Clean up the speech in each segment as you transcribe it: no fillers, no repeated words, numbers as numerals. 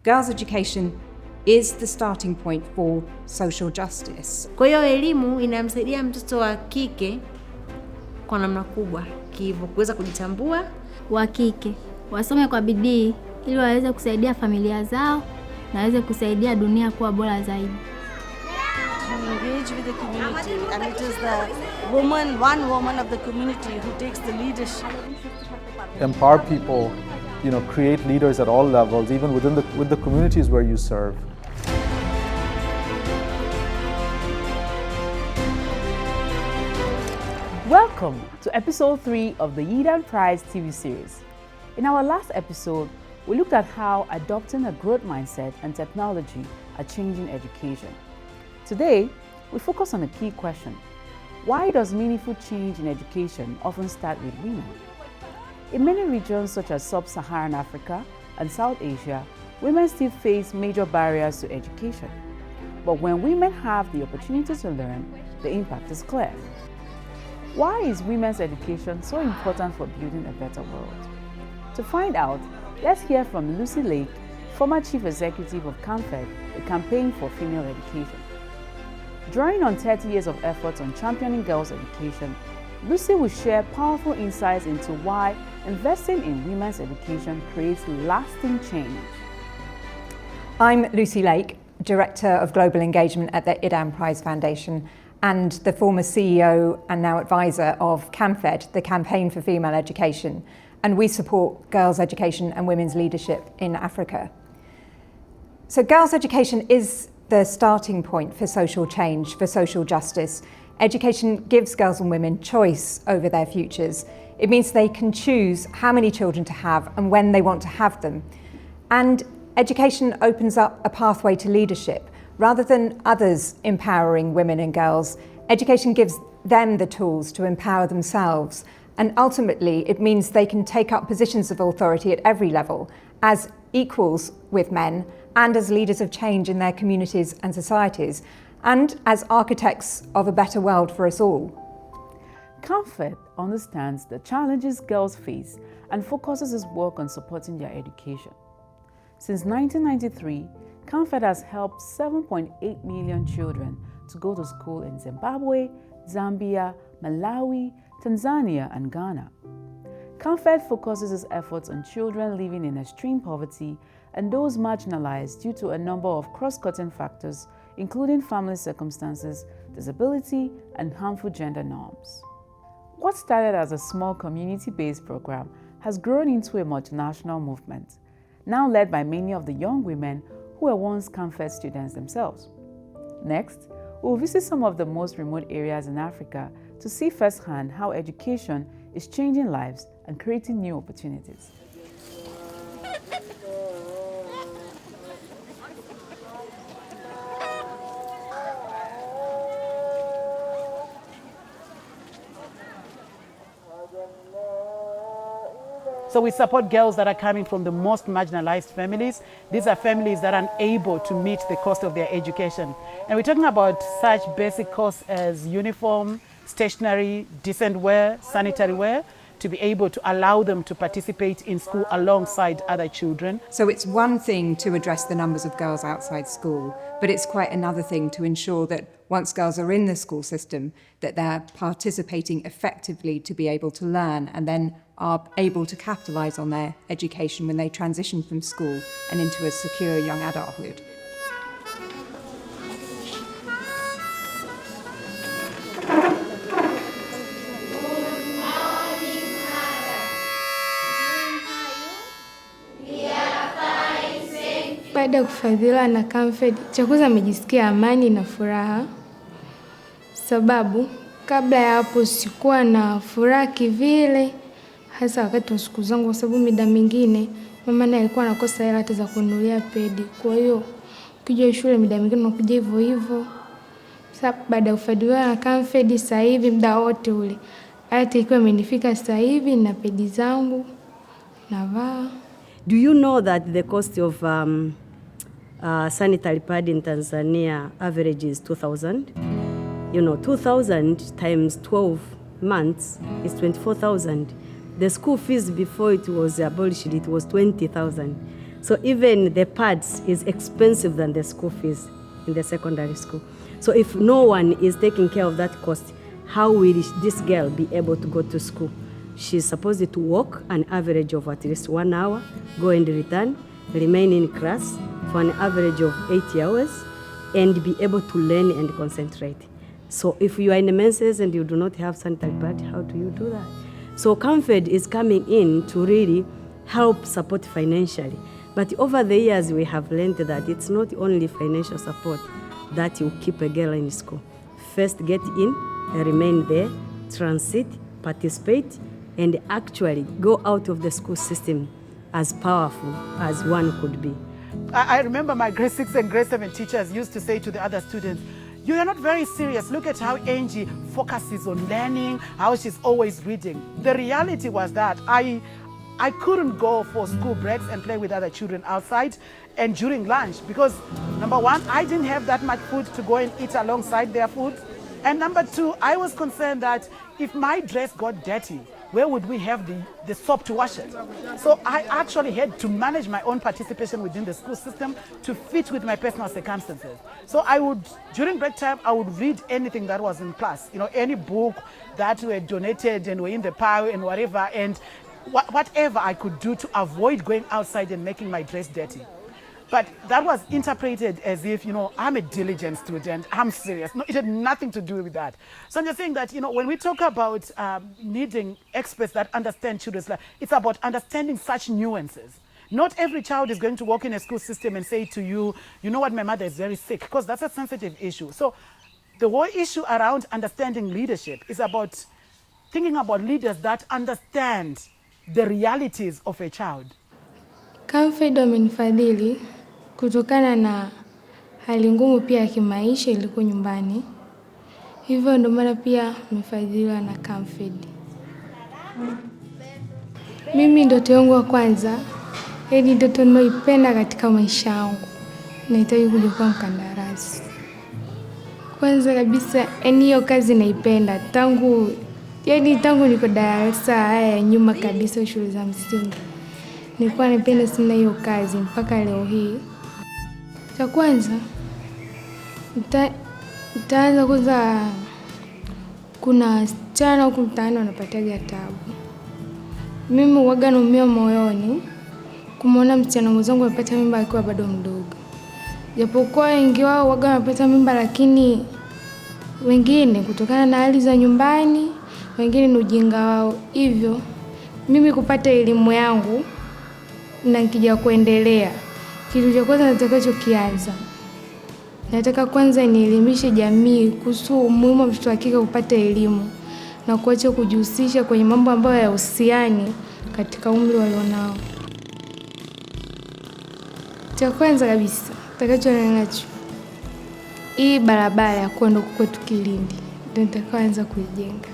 Girls' education is the starting point for social justice. Kwa hiyo elimu inamsaidia mtoto wa kike kwa namna kubwa hivyo kuweza kujitambua. Wa kike wasome kwa bidii ili waweze kusaidia familia zao na waweze kusaidia dunia kuwa bora zaidi. Engage with the community, and it is the one woman of the community who takes the leadership. Empower people, create leaders at all levels, even with the communities where you serve. Welcome to episode 3 of the Yidan Prize TV series. In our last episode, we looked at how adopting a growth mindset and technology are changing education. Today, we focus on a key question. Why does meaningful change in education often start with women? In many regions such as Sub-Saharan Africa and South Asia, women still face major barriers to education. But when women have the opportunity to learn, the impact is clear. Why is women's education so important for building a better world? To find out, let's hear from Lucy Lake, former Chief Executive of CAMFED, the Campaign for Female Education. Drawing on 30 years of efforts on championing girls' education, Lucy will share powerful insights into why investing in women's education creates lasting change. I'm Lucy Lake, Director of Global Engagement at the Yidan Prize Foundation and the former CEO and now advisor of CAMFED, the Campaign for Female Education, and we support girls' education and women's leadership in Africa. So girls' education is the starting point for social change, for social justice. Education gives girls and women choice over their futures. It means they can choose how many children to have and when they want to have them. And education opens up a pathway to leadership. Rather than others empowering women and girls, education gives them the tools to empower themselves. And ultimately, it means they can take up positions of authority at every level as equals with men and as leaders of change in their communities and societies, and as architects of a better world for us all. CAMFED understands the challenges girls face and focuses its work on supporting their education. Since 1993, CAMFED has helped 7.8 million children to go to school in Zimbabwe, Zambia, Malawi, Tanzania, and Ghana. CAMFED focuses its efforts on children living in extreme poverty and those marginalized due to a number of cross-cutting factors, including family circumstances, disability, and harmful gender norms. What started as a small community-based program has grown into a multinational movement, now led by many of the young women who were once CAMFED students themselves. Next, we'll visit some of the most remote areas in Africa to see firsthand how education is changing lives and creating new opportunities. So we support girls that are coming from the most marginalized families. These are families that are unable to meet the cost of their education. And we're talking about such basic costs as uniform, stationery, decent wear, sanitary wear, to be able to allow them to participate in school alongside other children. So it's one thing to address the numbers of girls outside school, but it's quite another thing to ensure that once girls are in the school system, that they're participating effectively to be able to learn and then are able to capitalise on their education when they transition from school and into a secure young adulthood. Baada ya kufadhiliwa na CAMFED, cha kwanza nimejisikia amani na furaha, sababu kabla ya hapo sikuwa na furaha kivile, hasa wakati wa siku zangu, kwa sababu mida mingine mama naye alikuwa anakosa hela hata za kununulia pedi. Kwa hiyo ukija shule mida mingine unakuja hivyo hivyo. Sasa baada ya kufadhiliwa na CAMFED, sasa hivi muda wote ule hata ikiwa imenifika sasa hivi na pedi zangu navaa. Do you know that the cost of sanitary pad in Tanzania average is 2,000? 2,000 times 12 months is 24,000. The school fees before it was abolished, it was 20,000. So even the pads is expensive than the school fees in the secondary school. So if no one is taking care of that cost, how will this girl be able to go to school? She's supposed to walk an average of at least 1 hour, go and return, remain in class for an average of 80 hours, and be able to learn and concentrate. So if you are in the menses and you do not have sanitary pad, how do you do that? So CAMFED is coming in to really help support financially. But over the years, we have learned that it's not only financial support that will keep a girl in school. First, get in, remain there, transit, participate, and actually go out of the school system as powerful as one could be. I remember my grade 6 and grade 7 teachers used to say to the other students, you are not very serious. Look at how Angie focuses on learning, how she's always reading. The reality was that I couldn't go for school breaks and play with other children outside and during lunch because, number one, I didn't have that much food to go and eat alongside their food. And number two, I was concerned that if my dress got dirty, where would we have the soap to wash it? So I actually had to manage my own participation within the school system to fit with my personal circumstances. So I would, during break time, I would read anything that was in class, any book that were donated and were in the pile and whatever, and whatever I could do to avoid going outside and making my dress dirty. But that was interpreted as if, I'm a diligent student, I'm serious. No, it had nothing to do with that. So I'm just saying that, when we talk about needing experts that understand children's life, it's about understanding such nuances. Not every child is going to walk in a school system and say to you, you know what, my mother is very sick, because that's a sensitive issue. So the whole issue around understanding leadership is about thinking about leaders that understand the realities of a child. CAMFED wamenifadhili kutokana na hali ngumu pia ya kimaisha iliko nyumbani. Hivyo ndio maana pia nimefadhiliwa na CAMFED. Mimi ndoto yangu ya kwanza, ndoto ninayoipenda katika maisha yangu. Nahitaji kuja kuwa mkandarasi. Kwanza kabisa, hiyo kazi naipenda tangu niko darasa haya nyuma kabisa shule za msingi. Nilikuwa napenda sana hiyo kazi mpaka leo hii. Cha kwanza nitaanza kwanza, kuna wasichana huku mtaani wanapataga taabu. Mimi huwaga naumia moyoni kumwona msichana mwenzangu anapata mimba akiwa bado mdogo. Japokuwa wengi wao huwaga wanapata mimba, lakini wengine kutokana na hali za nyumbani, wengine ni ujinga wao. Hivyo mimi kupata elimu yangu na nikija kuendelea, kitu cha kwanza nitakachokianza, nataka kwanza nielimishe jamii kuhusu umuhimu wa mtoto wa kike kupata elimu na kuacha kujihusisha kwenye mambo ambayo hayahusiani katika umri walionao. Cha kwanza kabisa nitakachoanza hii barabara ya kwenda kwetu Kilindi, ndio nitakaanza kuijenga.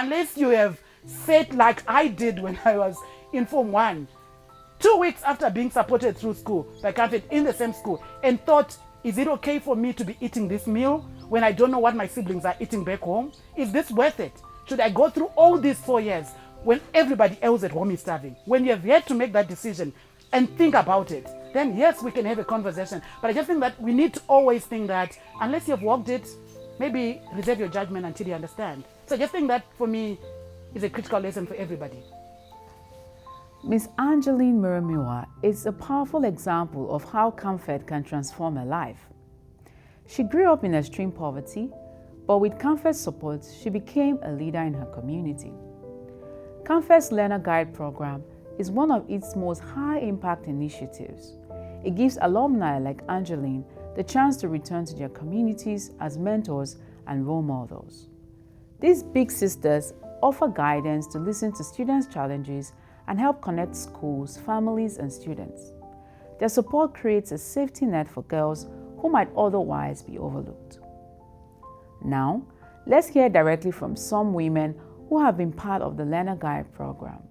Unless you have said like I did when I was in Form 1, 2 weeks after being supported through school by CAMFED in the same school, and thought, is it okay for me to be eating this meal when I don't know what my siblings are eating back home? Is this worth it? Should I go through all these 4 years when everybody else at home is starving? When you have yet to make that decision and think about it, then yes, we can have a conversation. But I just think that we need to always think that unless you've walked it, maybe reserve your judgment until you understand. So I just think that for me is a critical lesson for everybody. Ms. Angeline Muramiwa is a powerful example of how CAMFED can transform a life. She grew up in extreme poverty, but with CAMFED's support, she became a leader in her community. CAMFED's Learner Guide program is one of its most high-impact initiatives. It gives alumni like Angeline the chance to return to their communities as mentors and role models. These big sisters offer guidance to listen to students' challenges and help connect schools, families, and students. Their support creates a safety net for girls who might otherwise be overlooked. Now, let's hear directly from some women who have been part of the Learner Guide program.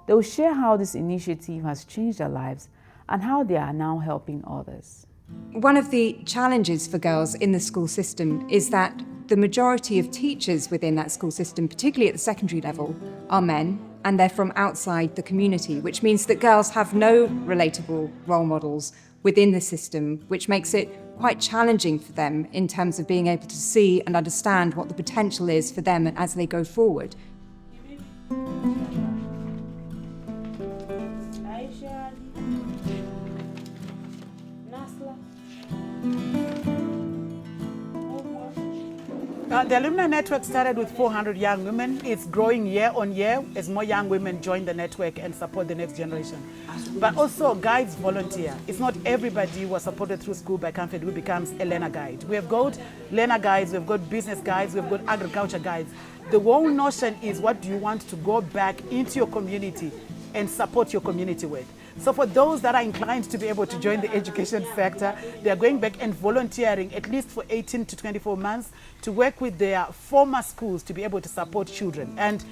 They will share how this initiative has changed their lives and how they are now helping others. One of the challenges for girls in the school system is that the majority of teachers within that school system, particularly at the secondary level, are men, and they're from outside the community, which means that girls have no relatable role models within the system, which makes it quite challenging for them in terms of being able to see and understand what the potential is for them as they go forward. The alumni network started with 400 young women. It's growing year on year as more young women join the network and support the next generation. But also guides volunteer. It's not everybody who was supported through school by CAMFED who becomes a learner guide. We have got learner guides, we've got business guides, we've got agriculture guides. The whole notion is, what do you want to go back into your community and support your community with? So for those that are inclined to be able to join the education sector, they are going back and volunteering at least for 18 to 24 months to work with their former schools to be able to support children. And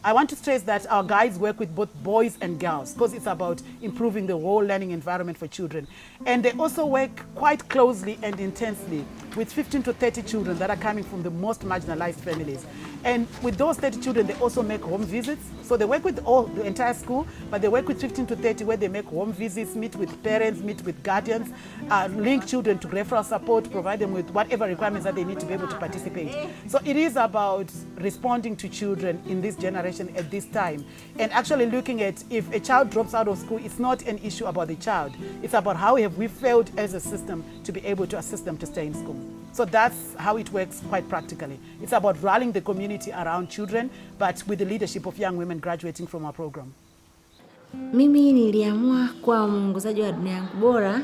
I want to stress that our guides work with both boys and girls because it's about improving the whole learning environment for children. And they also work quite closely and intensely with 15 to 30 children that are coming from the most marginalized families. And with those 30 children, they also make home visits. So they work with the entire school, but they work with 15 to 30 where they make home visits, meet with parents, meet with guardians, link children to referral support, provide them with whatever requirements that they need to be able to participate. So it is about responding to children in this generation at this time. And actually looking at, if a child drops out of school, it's not an issue about the child. It's about how have we failed as a system to be able to assist them to stay in school. So that's how it works quite practically. It's about rallying the community around children, but with the leadership of young women graduating from our program. Mimi niliamua kuwa mwongozaji wa dunia yangu bora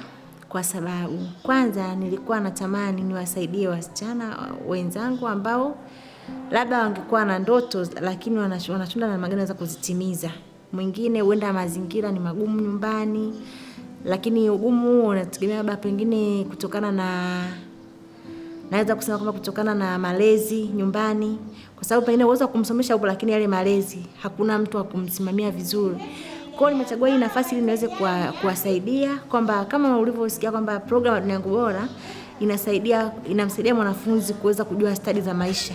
kwa sababu kwanza nilikuwa natamani niwasaidie wasichana wenzangu ambao labda wangekuwa na ndoto lakini wanashunda na magana za kuzitimiza. Mwingine huenda mazingira ni magumu nyumbani, lakini ugumu unategemea labda pengine kutokana na, naweza kusema kwamba kutokana na malezi nyumbani, kwa sababu pengine uweza kumsomesha huko lakini yale malezi hakuna mtu wa kumsimamia vizuri. Kwa hiyo nimechagua hii nafasi ili niweze kuwasaidia kwamba kama ulivyosikia kwamba program ya Dunia Yangu Bora inamsaidia mwanafunzi kuweza kujua stadi za maisha.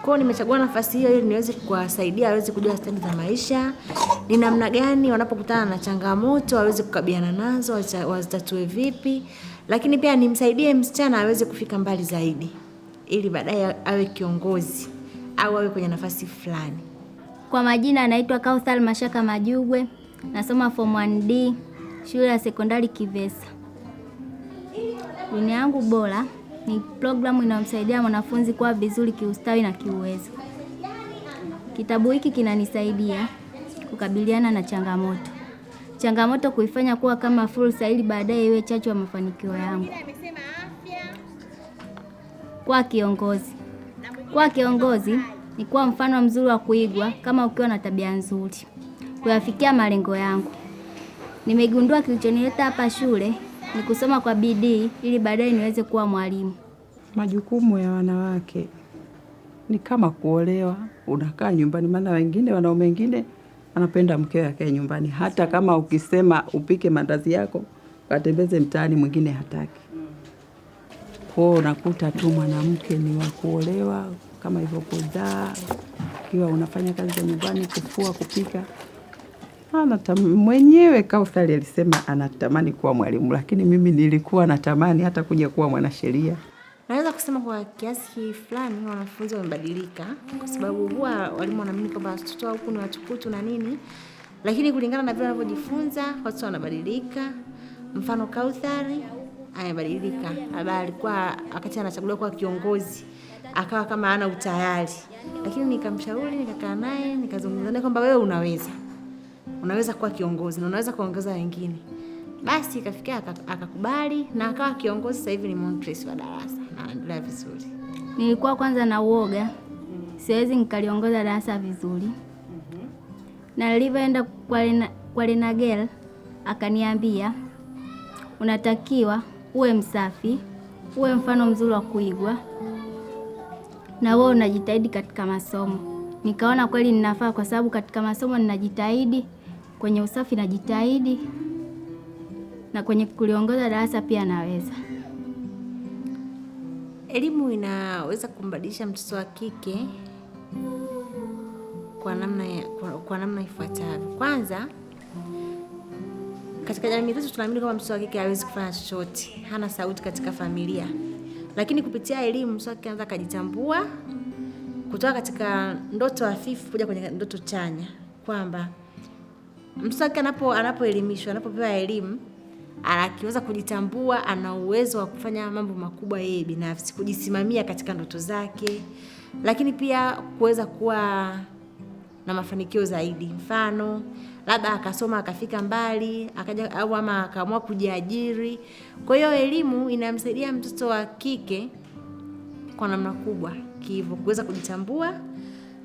Kwa hiyo nimechagua nafasi hiyo ili niweze kuwasaidia waweze kujua stadi za maisha, ni namna gani wanapokutana na changamoto waweze kukabiliana nazo, wazitatue vipi, lakini pia nimsaidie msichana aweze kufika mbali zaidi ili baadaye awe kiongozi au awe kwenye nafasi fulani. Kwa majina anaitwa Kauthal Mashaka Majugwe, nasoma form 1D, shule ya sekondari Kivesa. Dunia Yangu Bora ni programu inayomsaidia mwanafunzi kuwa vizuri kiustawi na kiuwezo. Kitabu hiki kinanisaidia kukabiliana na changamoto kuifanya kuwa kama fursa ili baadaye iwe chachu ya mafanikio yangu. Kuwa kiongozi ni kuwa mfano mzuri wa kuigwa kama ukiwa na tabia nzuri. Kuyafikia malengo yangu. Nimegundua kilichonileta hapa shule ni kusoma kwa bidii ili baadaye niweze kuwa mwalimu. Majukumu ya wanawake ni kama kuolewa, unakaa nyumbani, maana wanaume wengine anapenda mkeo akae nyumbani. Hata kama ukisema upike mandazi yako, ukatembeze mtaani, mwingine hataki. Kwa hiyo unakuta tu mwanamke ni wa kuolewa, kama hivyo kuzaa, kiwa unafanya kazi za nyumbani, kufua, kupika. Mwenyewe Kauthal alisema anatamani kuwa mwalimu, lakini mimi nilikuwa natamani hata kuja kuwa mwanasheria. Naweza kusema kwa kiasi fulani wanafunzi wamebadilika kwa sababu huwa walimu wanaamini kwamba watoto huku ni watukutu na nini, lakini kulingana na vile wanavyojifunza watoto wanabadilika. Mfano Kauthal amebadilika. Labda alikuwa wakati anachaguliwa kuwa kiongozi akawa kama hana utayari, lakini nikamshauri, nikakaa naye, nikazungumza naye kwamba wewe unaweza kuwa kiongozi na unaweza kuongeza wengine. Basi ikafikia akakubali na akawa kiongozi. Sasa hivi ni monitress wa darasa na anaendelea vizuri. Nilikuwa kwanza na uoga, siwezi nikaliongoza darasa vizuri. Na nilivyoenda kwa Lena Girl akaniambia unatakiwa uwe msafi, uwe mfano mzuri wa kuigwa, na wewe unajitahidi katika masomo. Nikaona kweli ninafaa kwa sababu katika masomo ninajitahidi, kwenye usafi najitahidi, na kwenye kuliongoza darasa pia anaweza. Elimu inaweza kumbadilisha mtoto wa kike kwa namna ifuatavyo. Kwanza, katika jamii zetu tunaamini kwamba mtoto wa kike hawezi kufanya chochote, hana sauti katika familia. Lakini kupitia elimu mtoto wa kike anaweza kujitambua, kutoka katika ndoto hafifu kuja kwenye ndoto chanya, kwamba mtoto wa kike anapoelimishwa, anapopewa elimu, akiweza kujitambua, ana uwezo wa kufanya mambo makubwa yeye binafsi, kujisimamia katika ndoto zake, lakini pia kuweza kuwa na mafanikio zaidi. Mfano, labda akasoma akafika mbali, akaja au ama akaamua kujiajiri. Kwa hiyo elimu inamsaidia mtoto wa kike kwa namna kubwa hivyo kuweza kujitambua,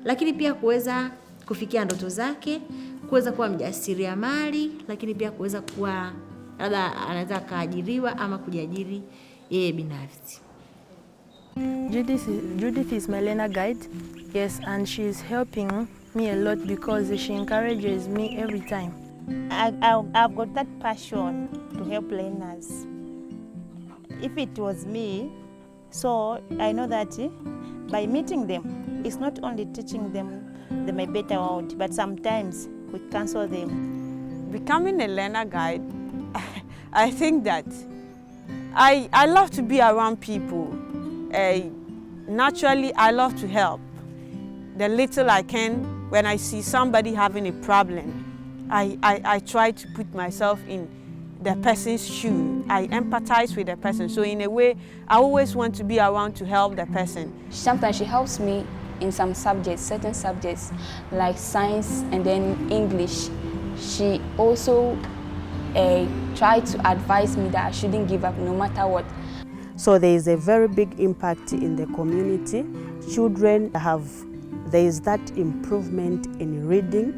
lakini pia kuweza kufikia ndoto zake, kuweza kuwa mjasiriamali, lakini pia kuweza kuwa labda anaweza kaajiriwa ama kujiajiri yeye binafsi. Judith is my learner guide. Yes, and she is helping me a lot because she encourages me every time. I've got that passion to help learners. If it was me, so I know that by meeting them, it's not only teaching them a better world, but sometimes we counsel them. Becoming a learner guide, I think that I love to be around people. Naturally, I love to help. The little I can, when I see somebody having a problem, I try to put myself in the person's shoe. I empathize with the person. So in a way, I always want to be around to help the person. Sometimes she helps me in some subjects, certain subjects like science and then English. She also tried to advise me that I shouldn't give up no matter what. So there is a very big impact in the community. Children there is that improvement in reading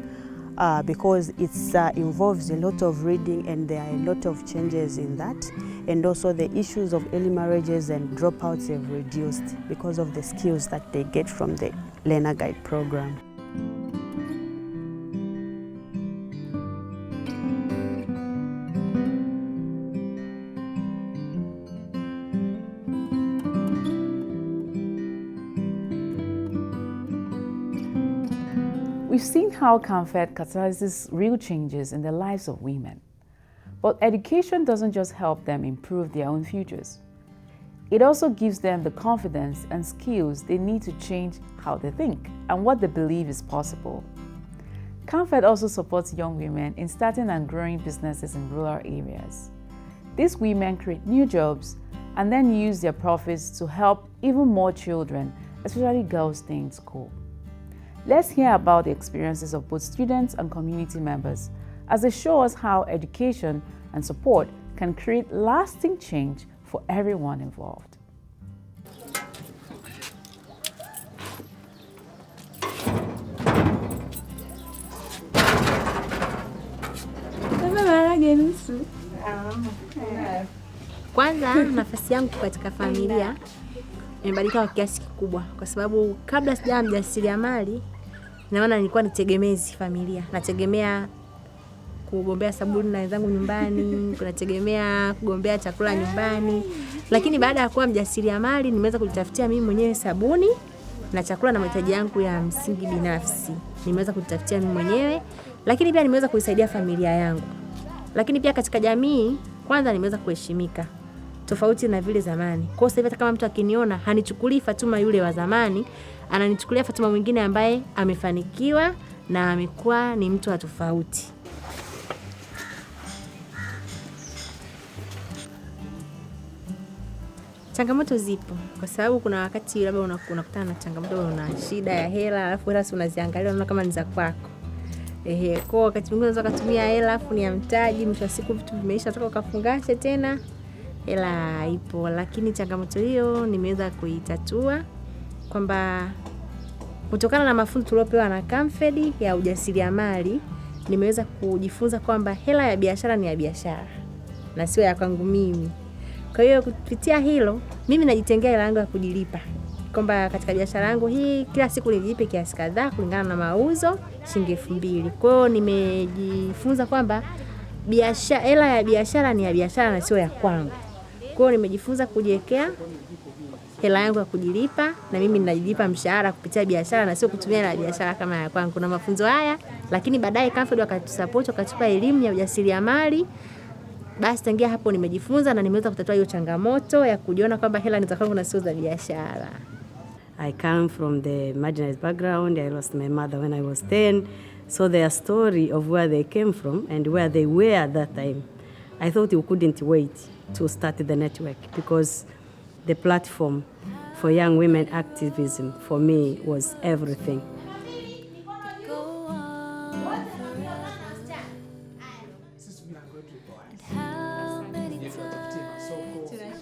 because it involves a lot of reading, and there are a lot of changes in that. And also the issues of early marriages and dropouts have reduced because of the skills that they get from the Learner Guide program. We've seen how CAMFED catalyzes real changes in the lives of women. But education doesn't just help them improve their own futures. It also gives them the confidence and skills they need to change how they think and what they believe is possible. CAMFED also supports young women in starting and growing businesses in rural areas. These women create new jobs and then use their profits to help even more children, especially girls stay in school. Let's hear about the experiences of both students and community members as they show us how education and support can create lasting change for everyone involved. Kwanza, nafasi yangu katika familia imebadilika kwa kiasi kikubwa, kwa sababu kabla sijawa mjasiriamali, naona nilikuwa nitegemezi familia. Nategemea kugombea sabuni na wenzangu nyumbani, kunategemea kugombea chakula nyumbani. Lakini baada ya kuwa mjasiriamali, nimeweza kujitafutia mimi mwenyewe sabuni na chakula na mahitaji yangu ya msingi binafsi. Nimeweza kujitafutia mimi mwenyewe, lakini pia nimeweza kuisaidia familia yangu. Lakini pia katika jamii, kwanza nimeweza kuheshimika, tofauti na vile zamani. Kwa sababu hata kama mtu akiniona, hanichukulii Fatuma yule wa zamani, ananichukulia Fatuma mwingine ambaye amefanikiwa na amekuwa ni mtu wa tofauti. Changamoto zipo, kwa sababu kuna wakati labda unakutana na changamoto, una shida ya hela, alafu hela unaziangalia unaona kama ni za kwako. Kwa wakati mwingine unaweza kutumia hela alafu ni ya mtaji, mwisho wa siku vitu vimeisha, toka ukafungashe tena, hela ipo. Lakini changamoto hiyo nimeweza kuitatua kwamba kutokana na mafunzo tuliopewa na CAMFED ya ujasiriamali, nimeweza kujifunza kwamba hela ya biashara ni ya biashara na sio ya kwangu mimi. Kwa hiyo kupitia hilo, mimi najitengea hela yangu ya kujilipa. Kwamba katika biashara yangu hii kila siku nilijipe kiasi kadhaa kulingana na mauzo shilingi 2000. Kwa hiyo nimejifunza kwamba hela ya biashara ni ya biashara na sio ya kwangu. Kwa hiyo nimejifunza kujiwekea hela yangu ya kujilipa, na mimi ninajilipa mshahara kupitia biashara na sio kutumia hela ya biashara kama ya kwangu. Kuna mafunzo haya, lakini baadaye CAMFED wakatusupport, wakatupa elimu ya ujasiriamali. Basi tangia hapo nimejifunza na nimeweza kutatua hiyo changamoto ya kujiona kwamba hela ni za kwangu na sio za biashara. I come from the marginalized background. I lost my mother when I was 10. So their story of where they came from and where they were at that time, I thought we couldn't wait to start the network, because the platform for young women activism for me was everything.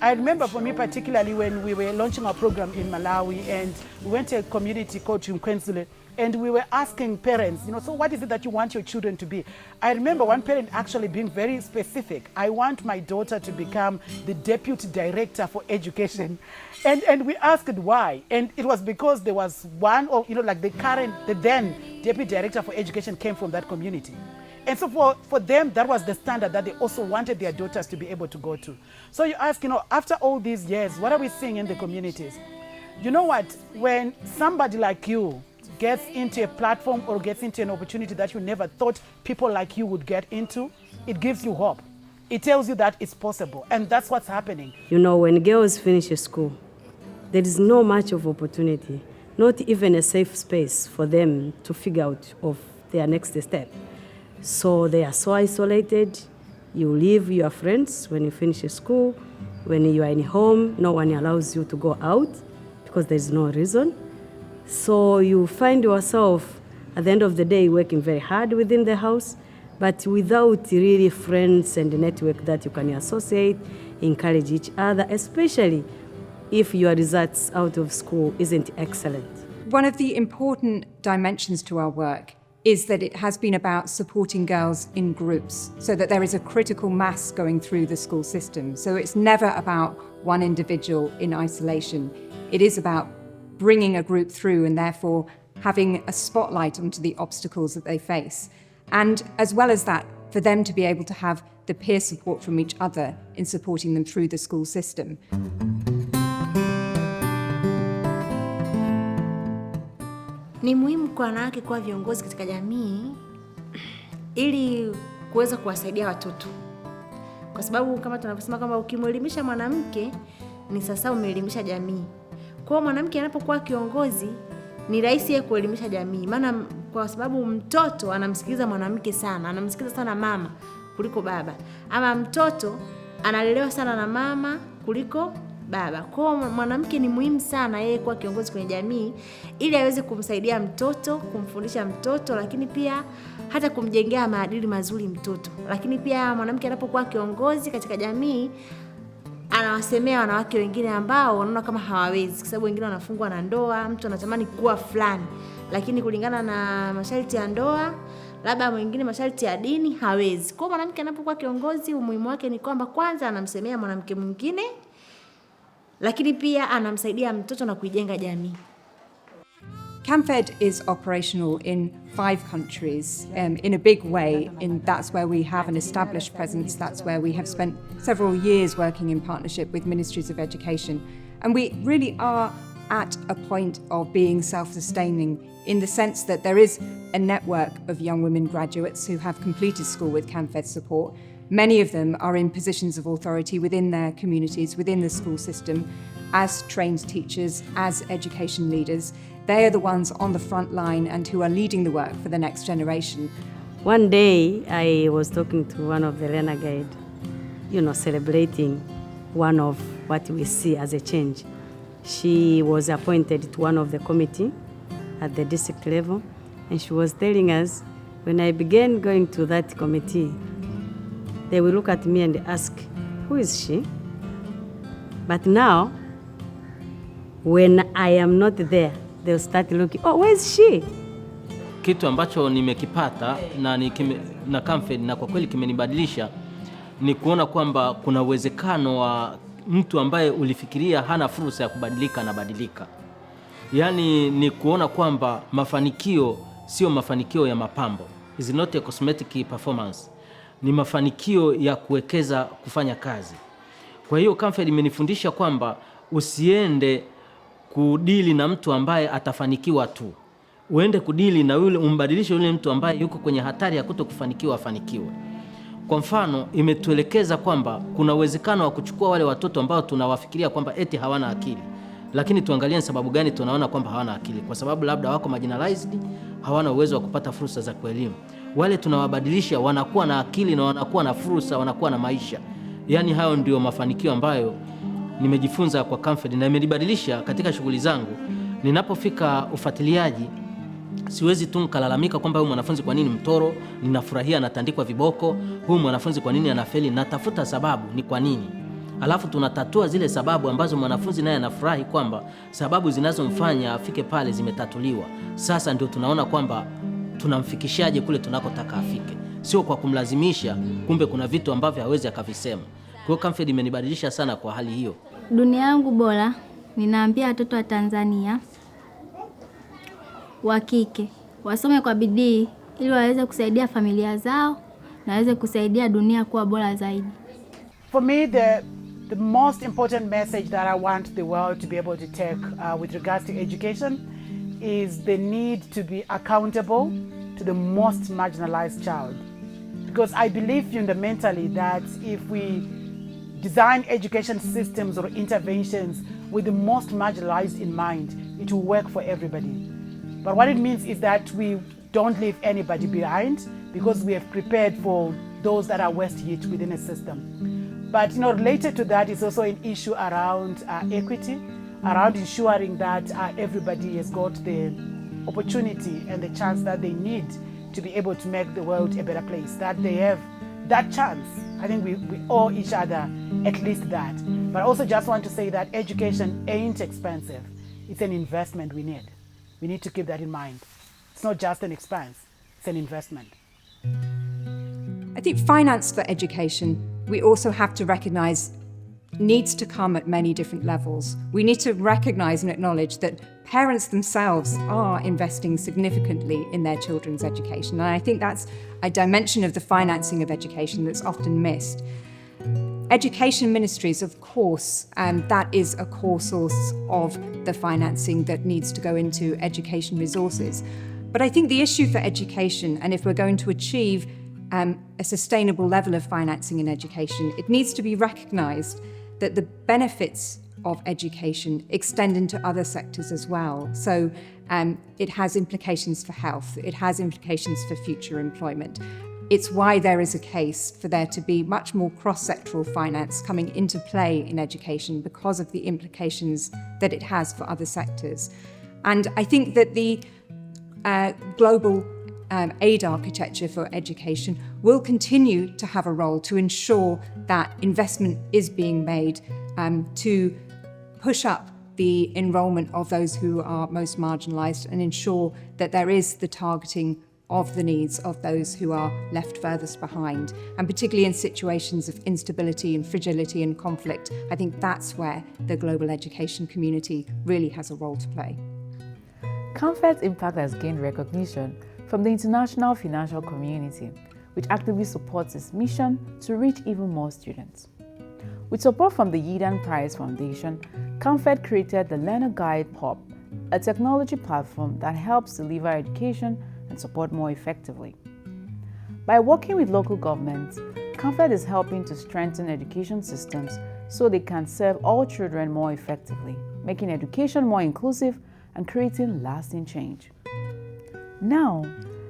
I remember for me particularly when we were launching our program in Malawi, and we went to a community called Chimkwenzile, and we were asking parents, so what is it that you want your children to be? I remember one parent actually being very specific. I want my daughter to become the deputy director for education. And we asked why. And it was because there was one, or the then deputy director for education came from that community. And so for them, that was the standard that they also wanted their daughters to be able to go to. So you ask, after all these years, what are we seeing in the communities? You know what? When somebody like you gets into a platform or gets into an opportunity that you never thought people like you would get into, it gives you hope. It tells you that it's possible. And that's what's happening. When girls finish school, there is no much of opportunity, not even a safe space for them to figure out of their next step. So they are so isolated. You leave your friends when you finish school. When you are in home, no one allows you to go out because there's no reason. So you find yourself at the end of the day working very hard within the house, but without really friends and a network that you can associate, encourage each other, especially if your results out of school isn't excellent. One of the important dimensions to our work is that it has been about supporting girls in groups so that there is a critical mass going through the school system. So it's never about one individual in isolation. It is about bringing a group through and therefore having a spotlight onto the obstacles that they face. And as well as that, for them to be able to have the peer support from each other in supporting them through the school system. Ni muhimu kwa wanawake kuwa viongozi katika jamii ili kuweza kuwasaidia watoto. Kwa sababu kama tunavyosema kwamba ukimwelimisha mwanamke ni sasa umeelimisha jamii. Kwa mwanamke anapokuwa kiongozi ni rahisi yeye kuelimisha jamii. Maana kwa sababu mtoto anamsikiliza mwanamke sana, anamsikiliza sana mama kuliko baba. Ama mtoto analelewa sana na mama kuliko baba. Kwa mwanamke ni muhimu sana yeye kuwa kiongozi kwenye jamii ili aweze kumsaidia mtoto, kumfundisha mtoto, lakini pia hata kumjengea maadili mazuri mtoto. Lakini pia mwanamke anapokuwa kiongozi katika jamii anawasemea wanawake wengine ambao wanaona kama hawawezi, kwa sababu wengine wanafungwa na ndoa, mtu anatamani kuwa fulani, lakini kulingana na masharti ya ndoa, labda mwingine masharti ya dini hawezi. Kwa mwanamke anapokuwa kiongozi, umuhimu wake ni kwamba kwanza anamsemea mwanamke mwingine, lakini pia anamsaidia mtoto na kuijenga jamii. CAMFED is operational in 5 countries in a big way. That's where we have an established presence. That's where we have spent several years working in partnership with ministries of education. And we really are at a point of being self-sustaining in the sense that there is a network of young women graduates who have completed school with CAMFED support. Many of them are in positions of authority within their communities, within the school system, as trained teachers, as education leaders. They are the ones on the front line and who are leading the work for the next generation. One day, I was talking to one of the learner guide, celebrating one of what we see as a change. She was appointed to one of the committee at the district level, and she was telling us, when I began going to that committee, they will look at me and ask, who is she? But now, when I am not there, they'll start looking, oh, where is she? Kitu ambacho nimekipata na CAMFED na kwa kweli kimenibadilisha ni kuona kwamba kuna uwezekano wa mtu ambaye ulifikiria hana fursa ya kubadilika na badilika. Yaani ni kuona kwamba mafanikio sio mafanikio ya mapambo. Is not a cosmetic performance. ni mafanikio ya kuwekeza kufanya kazi. Kwa hiyo CAMFED imenifundisha kwamba usiende kudili na mtu ambaye atafanikiwa tu. Uende kudili na yule, umbadilishe yule mtu ambaye yuko kwenye hatari ya kutokufanikiwa afanikiwe. Kwa mfano, imetuelekeza kwamba kuna uwezekano wa kuchukua wale watoto ambao tunawafikiria kwamba eti hawana akili. Lakini tuangalie sababu gani tunaona kwamba hawana akili. Kwa sababu labda wako marginalized, hawana uwezo wa kupata fursa za kuelimu. Wale tunawabadilisha wanakuwa na akili na wanakuwa na fursa, wanakuwa na maisha. Yaani hayo ndio mafanikio ambayo nimejifunza kwa CAMFED na imenibadilisha katika shughuli zangu. Ninapofika ufuatiliaji, siwezi tu nikalalamika kwamba huyu mwanafunzi kwa nini mtoro, ninafurahia anatandikwa viboko, huyu mwanafunzi kwa nini anafeli, natafuta sababu ni kwa nini. Alafu tunatatua zile sababu ambazo mwanafunzi naye anafurahi kwamba sababu zinazomfanya afike pale zimetatuliwa. Sasa ndio tunaona kwamba tunamfikishaje kule tunakotaka afike. Sio kwa kumlazimisha, kumbe kuna vitu ambavyo hawezi akavisema. Kwa hiyo CAMFED imenibadilisha sana kwa hali hiyo. Dunia yangu bora, ninaambia watoto wa Tanzania wa kike wasome kwa bidii ili waweze kusaidia familia zao na waweze kusaidia dunia kuwa bora zaidi. For me, the most important message that I want the world to be able to take with regards to education is the need to be accountable to the most marginalized child. Because I believe fundamentally that if we design education systems or interventions with the most marginalized in mind, it will work for everybody. But what it means is that we don't leave anybody behind because we have prepared for those that are worst hit within a system. But related to that is also an issue around equity, around ensuring that everybody has got the opportunity and the chance that they need to be able to make the world a better place, that they have that chance. I think we owe each other at least that. But I also just want to say that education ain't expensive. It's an investment we need. We need to keep that in mind. It's not just an expense, it's an investment. I think finance for education, we also have to recognise, needs to come at many different levels. We need to recognise and acknowledge that parents themselves are investing significantly in their children's education. And I think that's a dimension of the financing of education that's often missed. Education ministries, of course, that is a core source of the financing that needs to go into education resources. But I think the issue for education, and if we're going to achieve a sustainable level of financing in education, it needs to be recognised that the benefits of education extend into other sectors as well. So it has implications for health, it has implications for future employment. It's why there is a case for there to be much more cross-sectoral finance coming into play in education because of the implications that it has for other sectors. And I think that the global aid architecture for education will continue to have a role to ensure that investment is being made to push up the enrolment of those who are most marginalised and ensure that there is the targeting of the needs of those who are left furthest behind. And particularly in situations of instability and fragility and conflict, I think that's where the global education community really has a role to play. CAMFED's impact has gained recognition from the international financial community, which actively supports its mission to reach even more students. With support from the Yidan Prize Foundation, CAMFED created the Learner Guide Hub, a technology platform that helps deliver education and support more effectively. By working with local governments, CAMFED is helping to strengthen education systems so they can serve all children more effectively, making education more inclusive and creating lasting change. Now,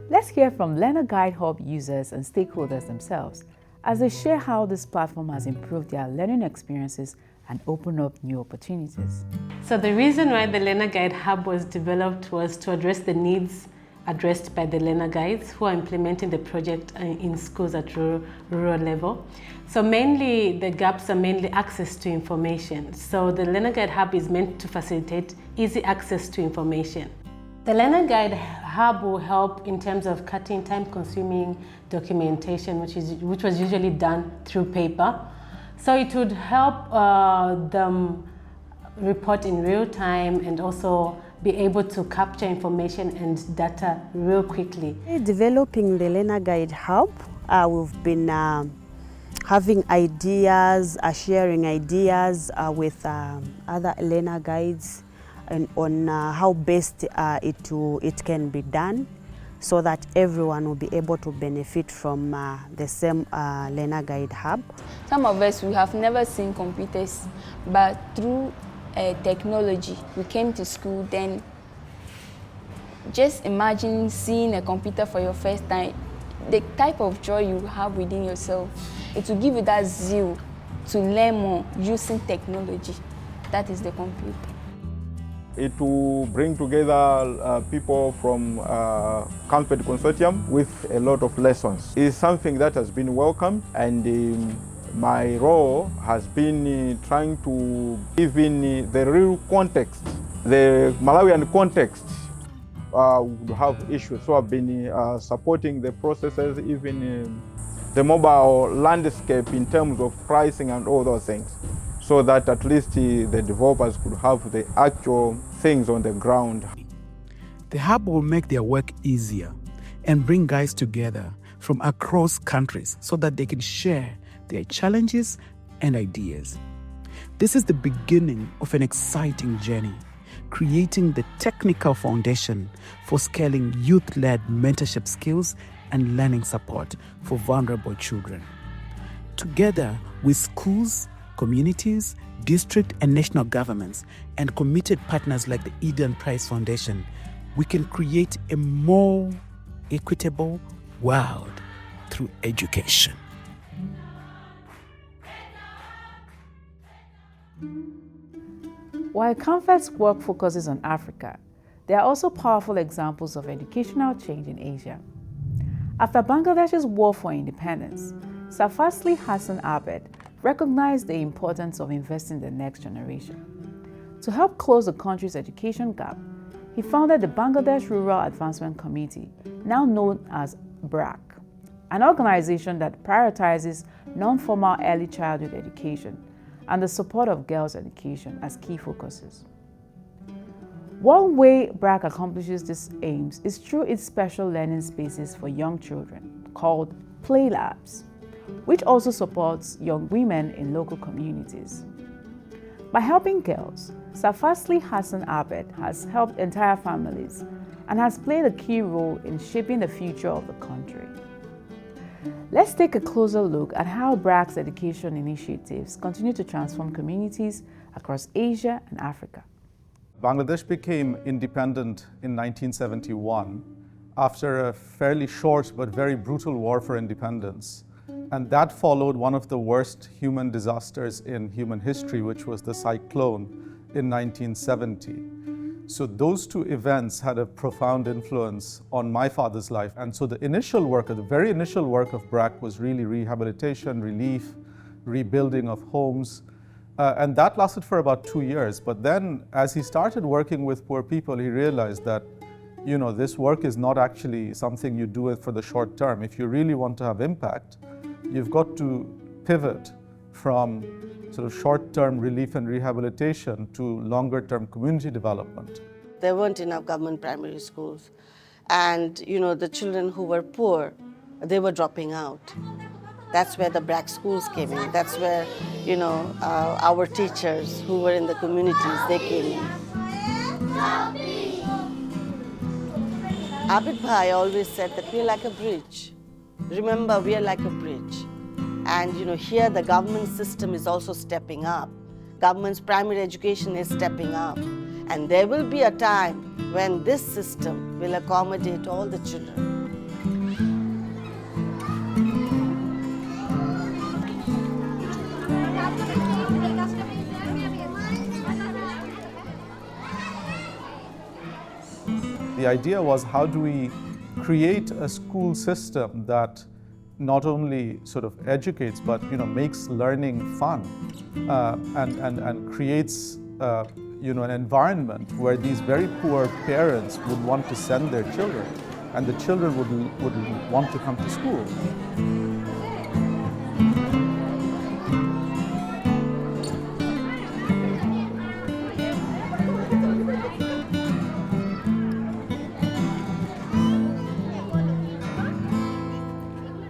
let's hear from Learner Guide Hub users and stakeholders themselves as they share how this platform has improved their learning experiences and opened up new opportunities. So the reason why the Learner Guide Hub was developed was to address the needs addressed by the learner guides who are implementing the project in schools at rural level. So mainly the gaps are mainly access to information. So the Learner Guide Hub is meant to facilitate easy access to information. The Learner Guide Hub will help in terms of cutting time-consuming documentation, which was usually done through paper. So it would help them report in real time and also be able to capture information and data real quickly. Developing the Learner Guide Hub We've been having ideas, sharing ideas with other learner guides and on how best it can be done, so that everyone will be able to benefit from the same learner guide hub. Some of us, we have never seen computers, but through technology, we came to school, then just imagine seeing a computer for your first time, the type of joy you have within yourself. It will give you that zeal to learn more using technology. That is the computer. It will bring together people from CAMFED consortium with a lot of lessons. It's something that has been welcomed, and my role has been trying to give in the real context, the Malawian context. We have issues, so I've been supporting the processes, even the mobile landscape in terms of pricing and all those things, so that at least the developers could have the actual things on the ground. The hub will make their work easier and bring guys together from across countries so that they can share their challenges and ideas. This is the beginning of an exciting journey, creating the technical foundation for scaling youth-led mentorship skills and learning support for vulnerable children. Together with schools, communities, district and national governments, and committed partners like the Yidan Prize Foundation, we can create a more equitable world through education. While CAMFED's work focuses on Africa, there are also powerful examples of educational change in Asia. After Bangladesh's war for independence, Sir Fazli Hassan Abed recognized the importance of investing in the next generation. To help close the country's education gap, he founded the Bangladesh Rural Advancement Committee, now known as BRAC, an organization that prioritizes non-formal early childhood education and the support of girls' education as key focuses. One way BRAC accomplishes these aims is through its special learning spaces for young children called Play Labs, which also supports young women in local communities. By helping girls, Sir Fazli Hassan Abed has helped entire families and has played a key role in shaping the future of the country. Let's take a closer look at how BRAC's education initiatives continue to transform communities across Asia and Africa. Bangladesh became independent in 1971 after a fairly short but very brutal war for independence. And that followed one of the worst human disasters in human history, which was the cyclone in 1970. So those two events had a profound influence on my father's life. And so the very initial work of BRAC was really rehabilitation, relief, rebuilding of homes. And that lasted for about 2 years. But then as he started working with poor people, he realized that, this work is not actually something you do it for the short term. If you really want to have impact, you've got to pivot from sort of short-term relief and rehabilitation to longer-term community development. There weren't enough government primary schools. And, the children who were poor, they were dropping out. That's where the BRAC schools came in. That's where, our teachers who were in the communities, they came in. Abid Bhai always said that we're like a bridge. Remember, we are like a bridge. And here the government system is also stepping up. Government's primary education is stepping up. And there will be a time when this system will accommodate all the children. The idea was, how do we create a school system that not only sort of educates, but makes learning fun and creates an environment where these very poor parents would want to send their children, and the children would want to come to school.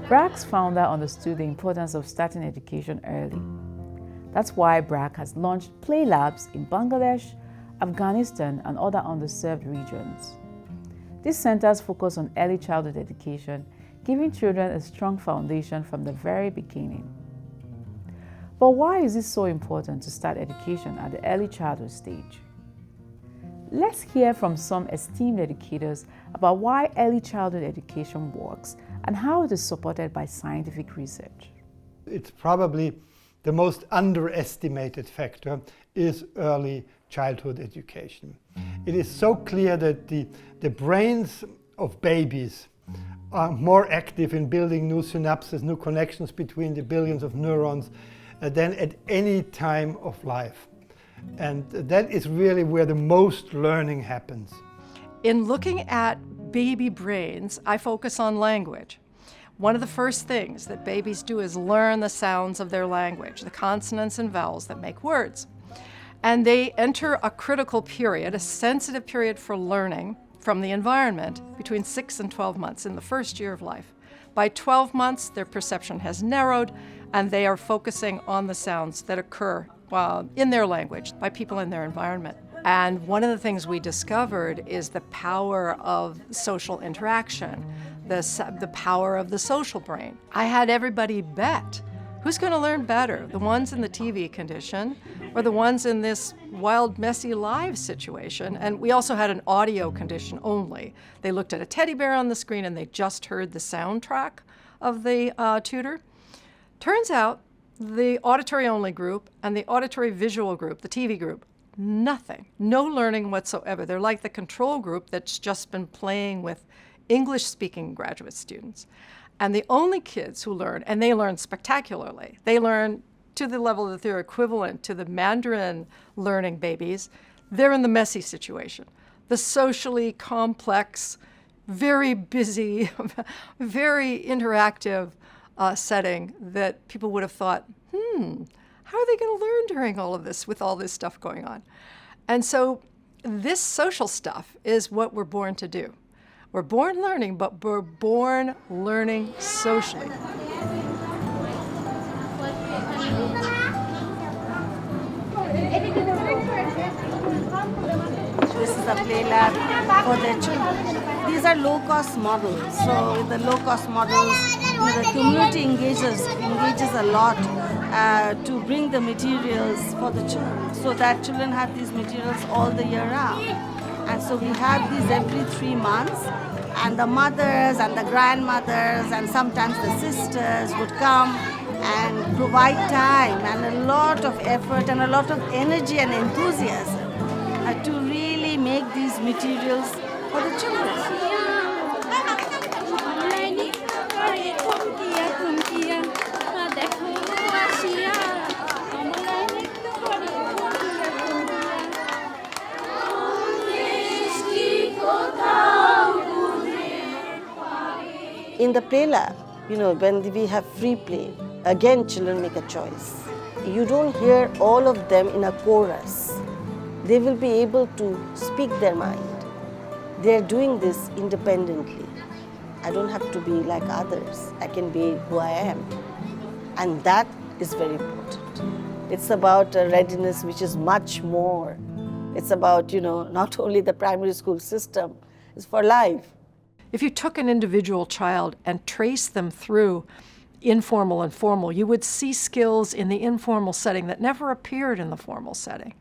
BRAC's founder understood the importance of starting education early. That's why BRAC has launched play labs in Bangladesh, Afghanistan, and other underserved regions. These centers focus on early childhood education, giving children a strong foundation from the very beginning. But why is it so important to start education at the early childhood stage? Let's hear from some esteemed educators about why early childhood education works and how it is supported by scientific research. It's probably the most underestimated factor is early childhood education. It is so clear that the brains of babies are more active in building new synapses, new connections between the billions of neurons than at any time of life. And that is really where the most learning happens. In looking at baby brains, I focus on language. One of the first things that babies do is learn the sounds of their language, the consonants and vowels that make words. And they enter a critical period, a sensitive period for learning from the environment between 6 and 12 months in the first year of life. By 12 months, their perception has narrowed and they are focusing on the sounds that occur in their language by people in their environment. And one of the things we discovered is the power of social interaction, the power of the social brain. I had everybody bet who's going to learn better, the ones in the TV condition or the ones in this wild, messy live situation. And we also had an audio condition only. They looked at a teddy bear on the screen and they just heard the soundtrack of the tutor. Turns out the auditory-only group and the auditory-visual group, the TV group, nothing, no learning whatsoever. They're like the control group that's just been playing with English-speaking graduate students. And the only kids who learn, and they learn spectacularly, they learn to the level that they're equivalent to the Mandarin learning babies, they're in the messy situation. The socially complex, very busy, very interactive setting that people would have thought, how are they going to learn during all of this with all this stuff going on? And so this social stuff is what we're born to do. We're born learning, but we're born learning socially. This is a play lab for their children. These are low-cost models. So with the low-cost models, the community engages a lot to bring the materials for the children, so that children have these materials all the year round. And so we have these every 3 months, and the mothers and the grandmothers and sometimes the sisters would come and provide time and a lot of effort and a lot of energy and enthusiasm to really make these materials for the children. In the play lab, when we have free play, again children make a choice. You don't hear all of them in a chorus. They will be able to speak their mind. They're doing this independently. I don't have to be like others. I can be who I am. And that is very important. It's about a readiness which is much more. It's about, not only the primary school system, it's for life. If you took an individual child and traced them through informal and formal, you would see skills in the informal setting that never appeared in the formal setting.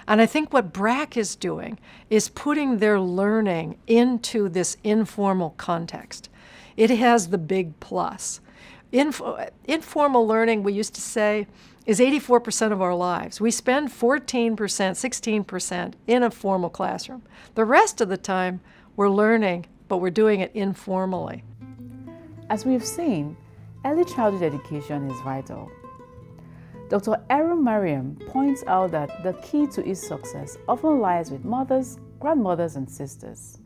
And I think what BRAC is doing is putting their learning into this informal context. It has the big plus. Informal learning, we used to say, is 84% of our lives. We spend 14%, 16% in a formal classroom. The rest of the time, we're learning, but we're doing it informally. As we've seen, early childhood education is vital. Dr. Erin Mariam points out that the key to its success often lies with mothers, grandmothers, and sisters.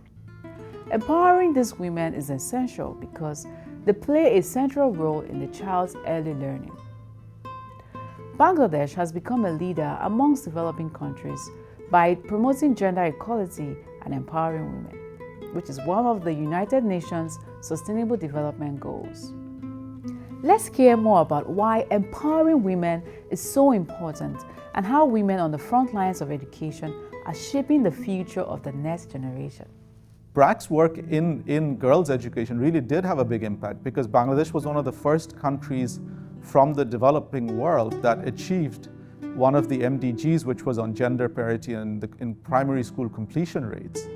Empowering these women is essential because they play a central role in the child's early learning. Bangladesh has become a leader amongst developing countries by promoting gender equality and empowering women, which is one of the United Nations Sustainable Development Goals. Let's hear more about why empowering women is so important and how women on the front lines of education are shaping the future of the next generation. BRAC's work in girls' education really did have a big impact because Bangladesh was one of the first countries from the developing world that achieved one of the MDGs, which was on gender parity and in primary school completion rates.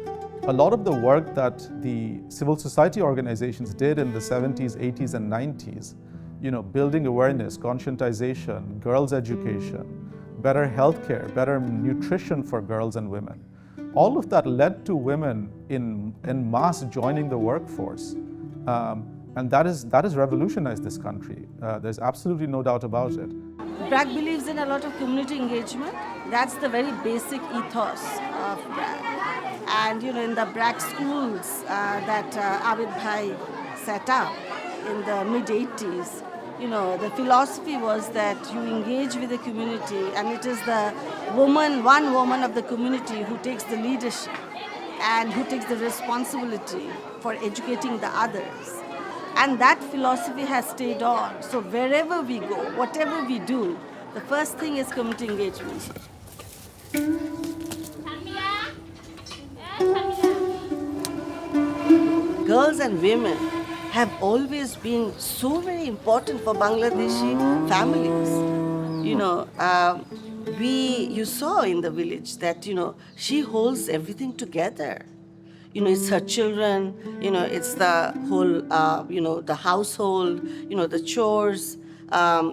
A lot of the work that the civil society organizations did in the 70s, 80s, and 90s, building awareness, conscientization, girls' education, better healthcare, better nutrition for girls and women, all of that led to women in mass joining the workforce. And that has revolutionized this country. There's absolutely no doubt about it. BRAC believes in a lot of community engagement. That's the very basic ethos of BRAC. And in the BRAC schools that Abid Bhai set up in the mid-80s, the philosophy was that you engage with the community, and it is the one woman of the community who takes the leadership and who takes the responsibility for educating the others. And that philosophy has stayed on. So wherever we go, whatever we do, the first thing is community engagement. Girls and women have always been so very important for Bangladeshi families. You saw in the village that, she holds everything together. It's her children, it's the whole, the household, the chores,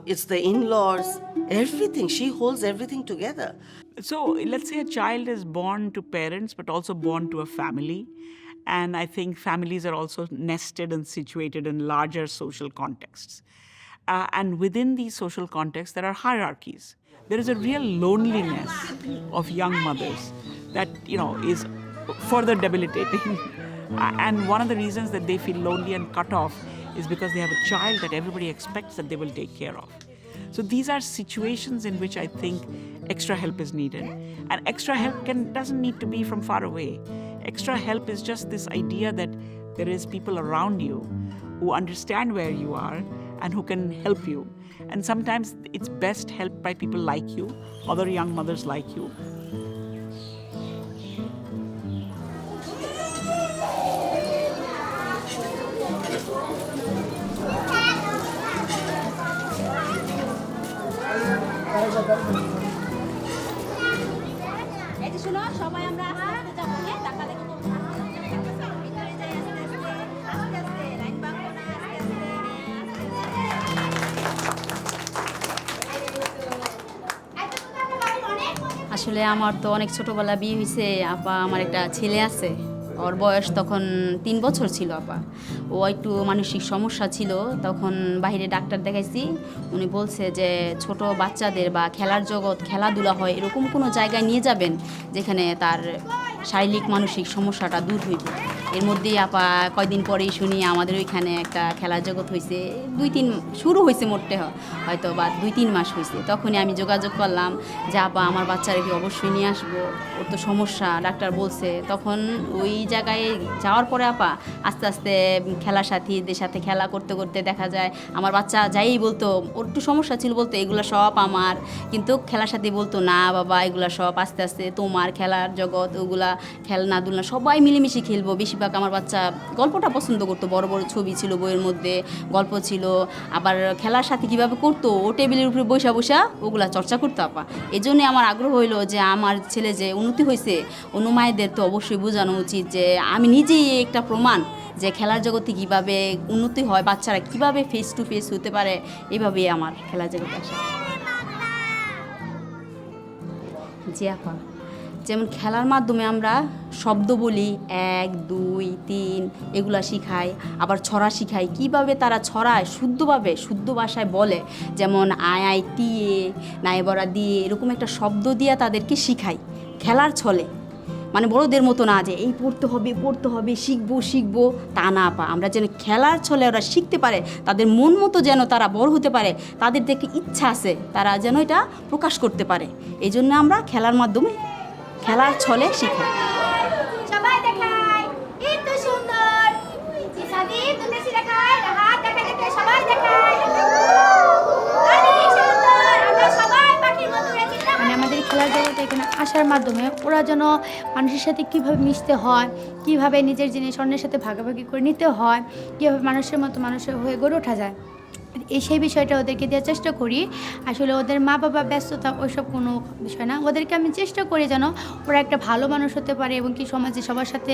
it's the in-laws, everything. She holds everything together. So let's say a child is born to parents, but also born to a family. And I think families are also nested and situated in larger social contexts. And within these social contexts, there are hierarchies. There is a real loneliness of young mothers that, is further debilitating. And one of the reasons that they feel lonely and cut off is because they have a child that everybody expects that they will take care of. So these are situations in which I think extra help is needed. And extra help doesn't need to be from far away. Extra help is just this idea that there is people around you who understand where you are and who can help you. And sometimes it's best helped by people like you, other young mothers like you. আসলে আমার তো অনেক ছোটবেলা বিয়ে হয়েছে আপা আমার একটা ছেলে আছে ওর বয়স তখন 3 বছর ছিল আপা ও একটু মানসিক সমস্যা ছিল তখন বাইরে ডাক্তার দেখাইছি উনি বলছে যে ছোট বাচ্চাদের বা খেলার জগৎ খেলাধুলা হয় এরকম কোনো জায়গায় নিয়ে যাবেন যেখানে তার শারীরিক মানসিক সমস্যাটা দূর হইবে এর মধ্যেই আপা কয়দিন পরেই শুনি আমাদের ওইখানে একটা খেলার জগৎ হয়েছে 2-3 শুরু হয়েছে মোটে হয়তো বা 2-3 মাস হয়েছে তখনই আমি যোগাযোগ করলাম যে আপা আমার বাচ্চাকে অবশ্যই নিয়ে আসবো ওর তো সমস্যা ডাক্তার বলছে তখন ওই জায়গায় যাওয়ার পরে আপা আস্তে আস্তে খেলার সাথীদের সাথে খেলা করতে করতে দেখা যায় আমার বাচ্চা যাই বলতো ওর একটু সমস্যা ছিল বলতো এগুলো সব আমার কিন্তু খেলার সাথী বলতো না বাবা এগুলো সব আস্তে আস্তে তোমার খেলার জগৎ ওগুলা খেলনাধুলা সবাই মিলেমিশে খেলবো বেশিরভাগ আমার বাচ্চা গল্পটা পছন্দ করতো বড় বড় ছবি ছিল বইয়ের মধ্যে গল্প ছিল আবার খেলার সাথে কীভাবে করতো ও টেবিলের উপরে বসা বসা ওগুলা চর্চা করতো আপা এই জন্যে আমার আগ্রহ হইলো যে আমার ছেলে যে উন্নতি হয়েছে অন্য মায়েদের তো অবশ্যই বোঝানো উচিত যে আমি নিজেই একটা প্রমাণ যে খেলার জগতে কীভাবে উন্নতি হয় বাচ্চারা কীভাবে ফেস টু ফেস হতে পারে এইভাবেই আমার খেলার জগতে আসে জি আপা যেমন খেলার মাধ্যমে আমরা শব্দ বলি 1, 2, 3 এগুলা শিখাই আবার ছড়া শিখাই কিভাবে তারা ছড়ায় শুদ্ধভাবে শুদ্ধ ভাষায় বলে যেমন আয় টিয়ে নাই বড়া দিয়ে এরকম একটা শব্দ দিয়ে তাদেরকে শিখাই খেলার ছলে মানে বড়দের মতো না যে এই পড়তে হবে শিখবো তা না পা আমরা যেন খেলার ছলে ওরা শিখতে পারে তাদের মন মতো যেন তারা বড় হতে পারে তাদের দেখে ইচ্ছা আছে তারা যেন এটা প্রকাশ করতে পারে এই জন্য আমরা খেলার মাধ্যমে খেলার ছলে শিখাই সবাই দেখায় এত সুন্দর সাদি তুমি দেখায় হাত দেখায় সবাই দেখায় এখানে আসার মাধ্যমে ওরা যেন মানুষের সাথে কীভাবে মিশতে হয়, কীভাবে নিজের জিনিস অন্যের সাথে ভাগাভাগি করে নিতে হয়, কীভাবে মানুষের মতো মানুষের হয়ে গড়ে ওঠা যায়, সেই বিষয়টা ওদেরকে দেওয়ার চেষ্টা করি। আসলে ওদের মা বাবা ব্যস্ততা ওইসব কোনো বিষয় না, ওদেরকে আমি চেষ্টা করি যেন ওরা একটা ভালো মানুষ হতে পারে এবং কি সমাজে সবার সাথে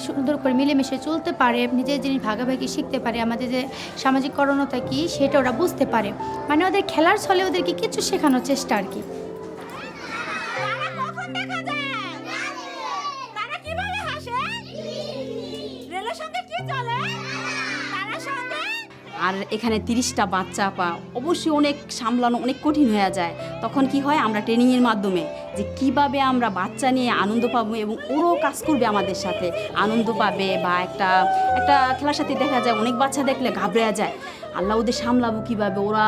সুন্দর করে মিলেমিশে চলতে পারে, নিজের জিনিস ভাগাভাগি শিখতে পারে, আমাদের যে সামাজিক করণতা কী সেটা ওরা বুঝতে পারে। মানে ওদের খেলার ছলে ওদেরকে কিছু শেখানোর চেষ্টা আর কি। আর এখানে 30টা বাচ্চা আপা অবশ্যই অনেক সামলানো অনেক কঠিন হয়ে যায়। তখন কি হয়, আমরা ট্রেনিংয়ের মাধ্যমে যে কিভাবে আমরা বাচ্চা নিয়ে আনন্দ পাবো এবং ওরাও কাজ করবে আমাদের সাথে, আনন্দ পাবে। বা একটা খেলার সাথে দেখা যায় অনেক বাচ্চা দেখলে ঘাবড়ে যায়, আল্লাহ ওদের সামলাবো কীভাবে, ওরা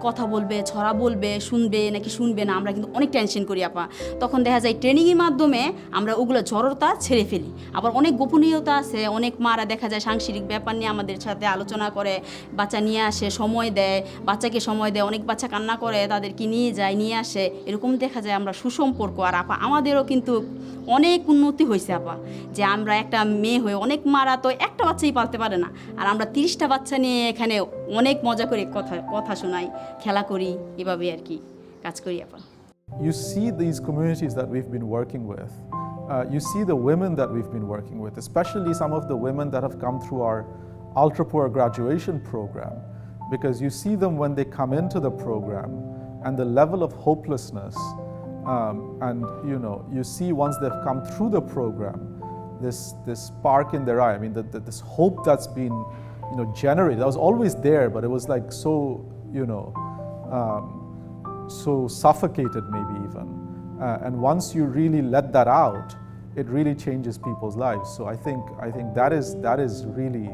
কথা বলবে, ছড়া বলবে, শুনবে নাকি শুনবে না, আমরা কিন্তু অনেক টেনশন করি আপা। তখন দেখা যায় ট্রেনিংয়ের মাধ্যমে আমরা ওগুলো জড়তা ছেড়ে ফেলি। আবার অনেক গোপনীয়তা আছে, অনেক মারা দেখা যায় সাংসারিক ব্যাপার নিয়ে আমাদের সাথে আলোচনা করে, বাচ্চা নিয়ে আসে, সময় দেয়, বাচ্চাকে সময় দেয়, অনেক বাচ্চা কান্না করে, তাদেরকে নিয়ে যায়, নিয়ে আসে, এরকম দেখা যায় আমরা সুসম্পর্ক। আর আপা আমাদেরও কিন্তু অনেক উন্নতি হয়েছে আপা, যে আমরা একটা মেয়ে হয়ে অনেক মারা তো একটা বাচ্চাই পালতে পারে না, আর আমরা 30টা বাচ্চা নিয়ে এখানে অনেক মজা করে কথা শোনাই, খেলা করি, এভাবে আর কি কাজ করি আপা। You see these communities that we've been working with. You see the women that we've been working with, especially some of the women that have come through our ultra poor graduation program, because you see them when they come into the program and the level of hopelessness, and you see once they've come through the program, this spark in their eye. I mean, this hope that's been generated. That was always there, but it was like so so suffocated maybe even. And once you really let that out, it really changes people's lives. So I think that is really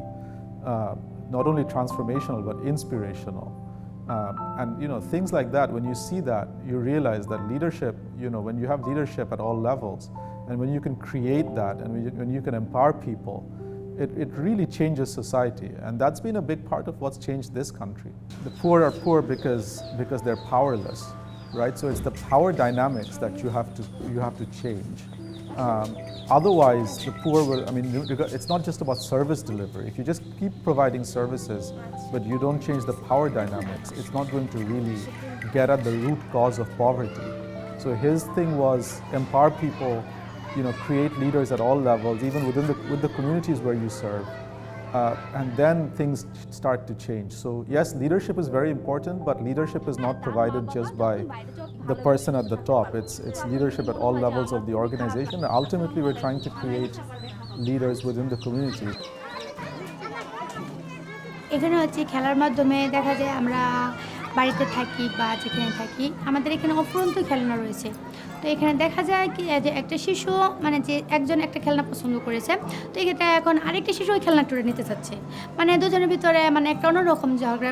not only transformational but inspirational. And things like that, when you see that, you realize that leadership, when you have leadership at all levels, and when you can create that, and when you can empower people, it really changes society. And that's been a big part of what's changed this country. The poor are poor because they're powerless, right? So it's the power dynamics that you have to change. Otherwise, the poor will, it's not just about service delivery. If you just keep providing services, but you don't change the power dynamics, it's not going to really get at the root cause of poverty. So his thing was empower people, create leaders at all levels, even with the communities where you serve. And then things start to change. So yes, leadership is very important, but leadership is not provided just by the person at the top. It's leadership at all levels of the organization. And ultimately, we're trying to create leaders within the community. এখানে হচ্ছে খেলার মাধ্যমে দেখা যায় আমরা বাড়িতে থাকি বা যেখানে থাকি, আমাদের এখানে অফুরন্ত খেলনা রয়েছে। তো এখানে দেখা যায় কি যে একটা শিশু মানে যে একজন একটা খেলনা পছন্দ করেছে, তো এটা এখন আরেকটা শিশু ওই খেলনাটা নিতে চাচ্ছে, মানে দুজনের ভিতরে মানে একটা অন্যরকম ঝগড়া,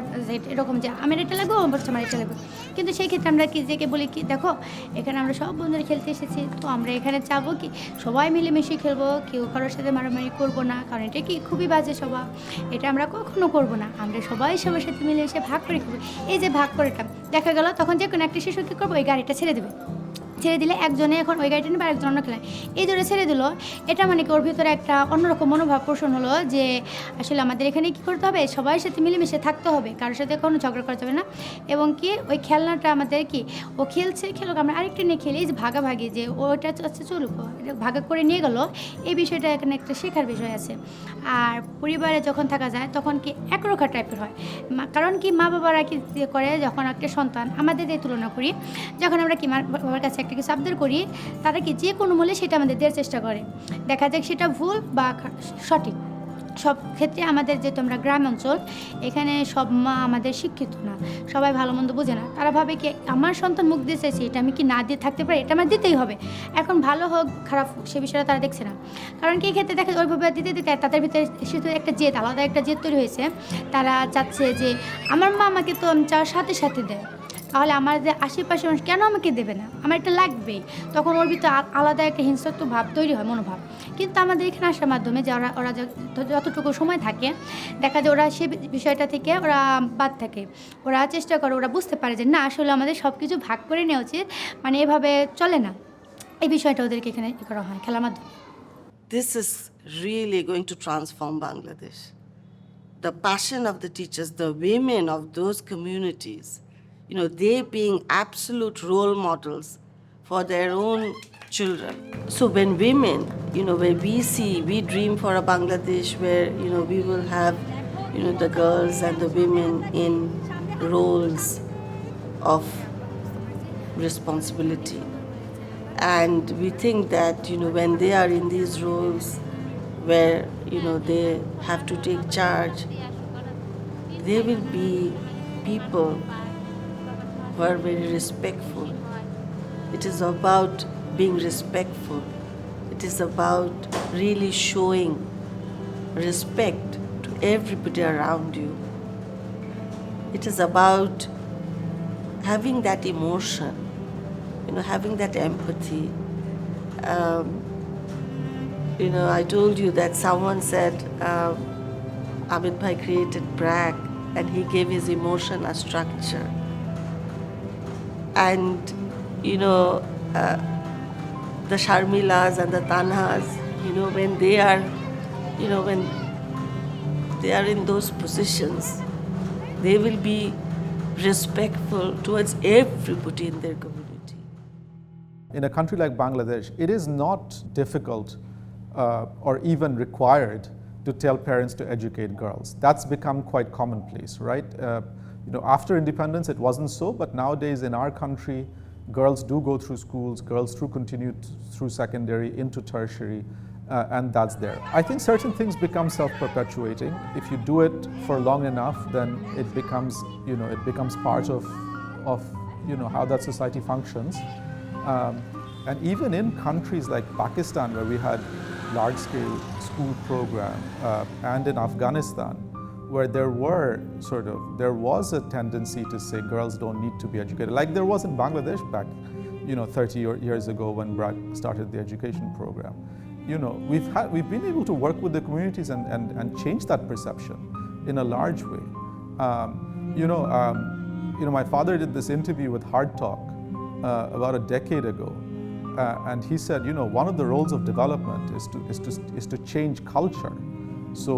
এরকম যে আমার এটা লাগবে, বলছে আমার এটা লাগবে। কিন্তু সেই ক্ষেত্রে আমরা কি যে বলি কি, দেখো এখানে আমরা সব বন্ধুরা খেলতে এসেছি, তো আমরা এখানে যাবো কি সবাই মিলেমিশে খেলবো, কেউ কারোর সাথে মারামারি করবো না, কারণ এটা কি খুবই বাজে স্বভাব, এটা আমরা কখনো করবো না। আমরা সবাই সবার সাথে মিলে এসে ভাগ করে খেলবো। এই যে ভাগ করেটা দেখা গেল, তখন যে কোনো একটা শিশু কী করবো, ওই গাড়িটা ছেড়ে দেবে, ছেড়ে দিলে একজনে এখন ওই গাড়িটা নেবে, আরেকজন অন্য খেলায়, এই ধরে ছেড়ে দিল। এটা মানে কি ওর ভিতরে একটা অন্যরকম মনোভাব পোষণ হলো যে আসলে আমাদের এখানে কী করতে হবে, সবার সাথে মিলেমিশে থাকতে হবে, কারোর সাথে কোনো ঝগড়া করা যাবে না। এবং কি ওই খেলনাটা আমাদের কি ও খেলুক, আমরা আরেকটা নিয়ে খেলি, এই যে ভাগাভাগি, যে ওটা আচ্ছা চলুক, এটা ভাগা করে নিয়ে গেল, এই বিষয়টা এখানে একটা শেখার বিষয় আছে। আর পরিবারে যখন থাকা যায় তখন কি একরোখা টাইপের হয়, কারণ কি মা বাবারা কি করে, যখন একটা সন্তান আমাদের দিয়ে তুলনা করি, যখন আমরা কি মা বাবার কাছে একটা কিছু আবদার করি, তারা কি যে কোনো মূল্যে সেটা আমাদের দেওয়ার চেষ্টা করে, দেখা যাক সেটা ভুল বা সঠিক। সব ক্ষেত্রে আমাদের যেহেতু আমরা গ্রাম অঞ্চল, এখানে সব মা আমাদের শিক্ষিত না, সবাই ভালো মন্দ বোঝে না, তারা ভাবে কি আমার সন্তান মুখ দিয়ে চাইছে, এটা আমি কি না দিয়ে থাকতে পারি, এটা আমার দিতেই হবে, এখন ভালো হোক খারাপ হোক সে বিষয়টা তারা দেখছে না। কারণ কি এই ক্ষেত্রে দেখা ওইভাবে দিতে দিতে তাদের ভিতরে শুধু একটা জেদ, আলাদা একটা জেদ তৈরি হয়েছে, তারা চাচ্ছে যে আমার মা আমাকে তো চাওয়ার সাথে সাথে দেয়, তাহলে আমার যে আশেপাশে মানুষ কেন আমাকে দেবে না, আমার এটা লাগবেই, তখন ওর ভিতরে আলাদা একটা হিংসাত্মক ভাব তৈরি হয়, মনোভাব। কিন্তু আমাদের এখানে আসার মাধ্যমে যে ওরা যতটুকু সময় থাকে, দেখা যায় ওরা সে বিষয়টা থেকে ওরা বাদ থাকে, ওরা চেষ্টা করে, ওরা বুঝতে পারে যে না আসলে আমাদের সব কিছু ভাগ করে নেওয়া উচিত, মানে এভাবে চলে না। এই বিষয়টা ওদেরকে এখানে করা হয় খেলার মাধ্যমে। This is really going to transform Bangladesh. The passion of the teachers, the women of those communities, they being absolute role models for their own children. So when women, where we dream for a Bangladesh where, we will have, the girls and the women in roles of responsibility. And we think that, when they are in these roles where, they have to take charge, they will be people who are very respectful. It is about being respectful. It is about really showing respect to everybody around you. It is about having that emotion, having that empathy. I told you that someone said Abid Bhai created BRAC and he gave his emotion a structure. And, the Sharmilas and the Tanhas, when they are, when they are in those positions, they will be respectful towards everybody in their community. In a country like Bangladesh, it is not difficult or even required to tell parents to educate girls. That's become quite commonplace, right? After independence, it wasn't so, but nowadays in our country, girls do go through schools, girls continue through secondary into tertiary, and that's there. I think certain things become self-perpetuating. If you do it for long enough, then it becomes part of how that society functions. And even in countries like Pakistan, where we had large-scale school program, and in Afghanistan, where there was a tendency to say girls don't need to be educated, like there was in Bangladesh back, 30 years ago when BRAC started the education program. We've been able to work with the communities and change that perception in a large way. My father did this interview with Hard Talk about a decade ago, and he said, one of the roles of development is to change culture. So,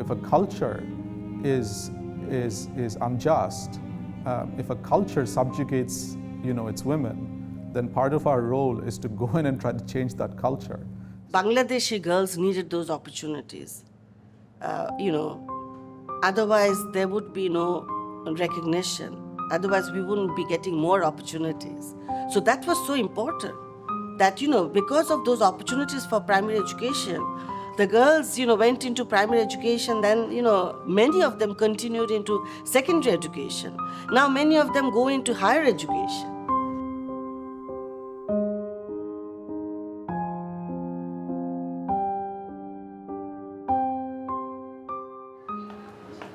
if a culture is unjust, if a culture subjugates, its women, then part of our role is to go in and try to change that culture. Bangladeshi girls needed those opportunities. Otherwise there would be no recognition. Otherwise we wouldn't be getting more opportunities. So that was so important that, because of those opportunities for primary education, the girls, went into primary education, then, many of them continued into secondary education. Now many of them go into higher education.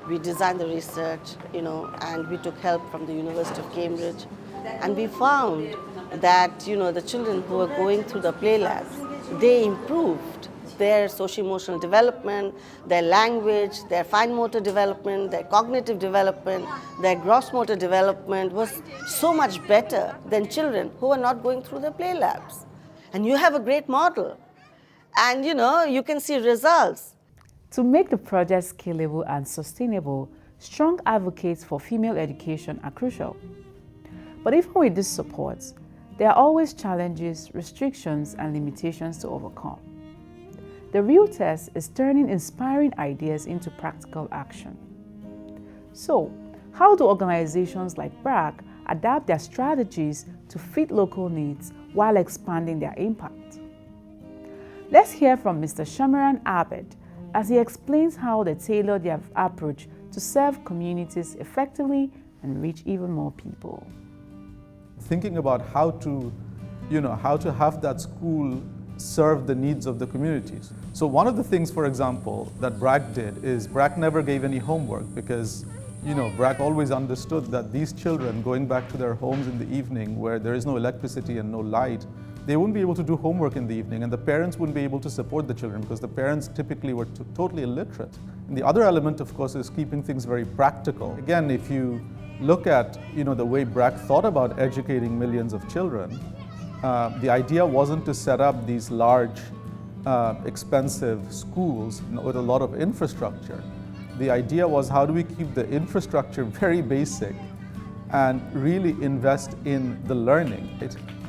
We designed the research, and we took help from the University of Cambridge. And we found that, the children who were going through the play labs, they improved their socio-emotional development, their language, their fine motor development, their cognitive development, their gross motor development was so much better than children who are not going through the play labs. And you have a great model. And, you can see results. To make the project scalable and sustainable, strong advocates for female education are crucial. But even with this support, there are always challenges, restrictions, and limitations to overcome. The real test is turning inspiring ideas into practical action. So, how do organizations like BRAC adapt their strategies to fit local needs while expanding their impact? Let's hear from Mr. Shamaran Abed as he explains how they tailor their approach to serve communities effectively and reach even more people. Thinking about how to have that school serve the needs of the communities. So one of the things, for example, that BRAC did is BRAC never gave any homework because, BRAC always understood that these children going back to their homes in the evening where there is no electricity and no light, they wouldn't be able to do homework in the evening, and the parents wouldn't be able to support the children because the parents typically were totally illiterate. And the other element, of course, is keeping things very practical. Again, if you look at the way BRAC thought about educating millions of children, the idea wasn't to set up these large, expensive schools with a lot of infrastructure. The idea was, how do we keep the infrastructure very basic and really invest in the learning?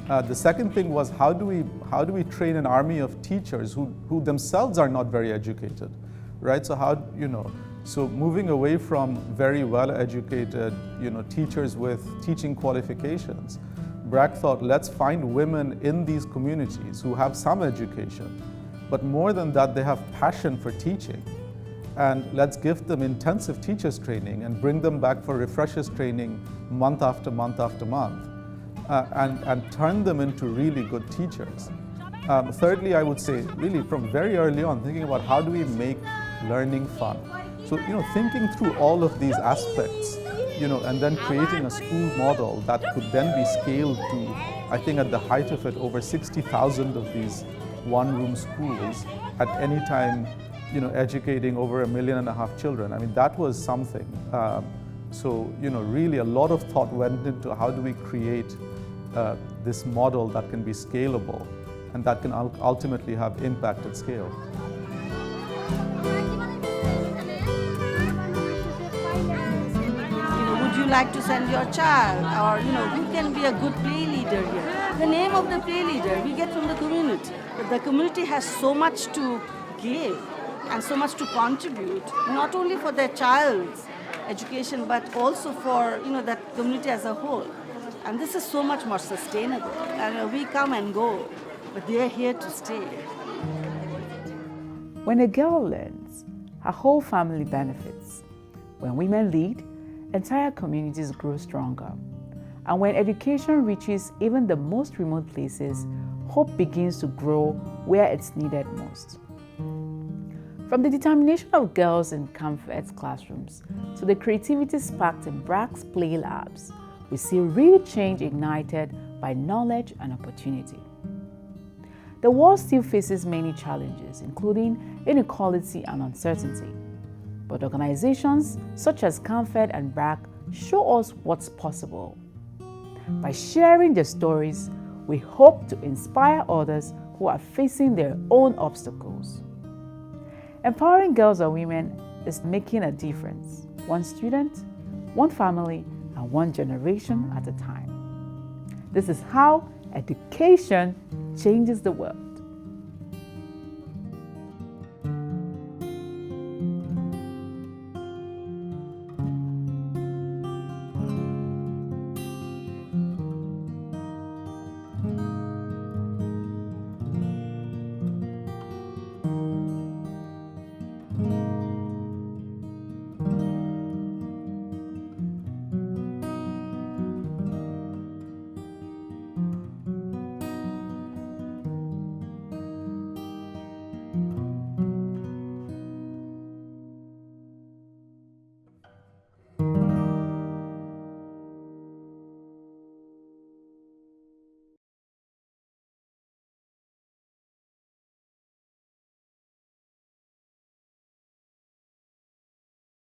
The second thing was, how do we train an army of teachers who themselves are not very educated, right? So so moving away from very well-educated, teachers with teaching qualifications, BRAC thought, let's find women in these communities who have some education, but more than that, they have passion for teaching. And let's give them intensive teachers training and bring them back for refreshers training month after month after month, and turn them into really good teachers. Thirdly, I would say, really from very early on, thinking about how do we make learning fun. So, thinking through all of these aspects, and then creating a school model that could then be scaled to, I think at the height of it, over 60,000 of these one-room schools at any time, educating over 1.5 million children. I mean, that was something. So, really a lot of thought went into how do we create this model that can be scalable and that can ultimately have impact at scale. Would you like to send your child, or who can be a good play leader here? The name of the play leader we get from the community. But the community has so much to give and so much to contribute, not only for their child's education, but also for that community as a whole. And this is so much more sustainable. And we come and go, but they are here to stay. When a girl learns, her whole family benefits. When women lead, entire communities grow stronger. And when education reaches even the most remote places, hope begins to grow where it's needed most. From the determination of girls in CAMFED's classrooms to the creativity sparked in BRAC's play labs, we see real change ignited by knowledge and opportunity. The world still faces many challenges, including inequality and uncertainty. But organizations such as CAMFED and BRAC show us what's possible. By sharing their stories, we hope to inspire others who are facing their own obstacles. Empowering girls and women is making a difference, one student, one family, and one generation at a time. This is how education changes the world.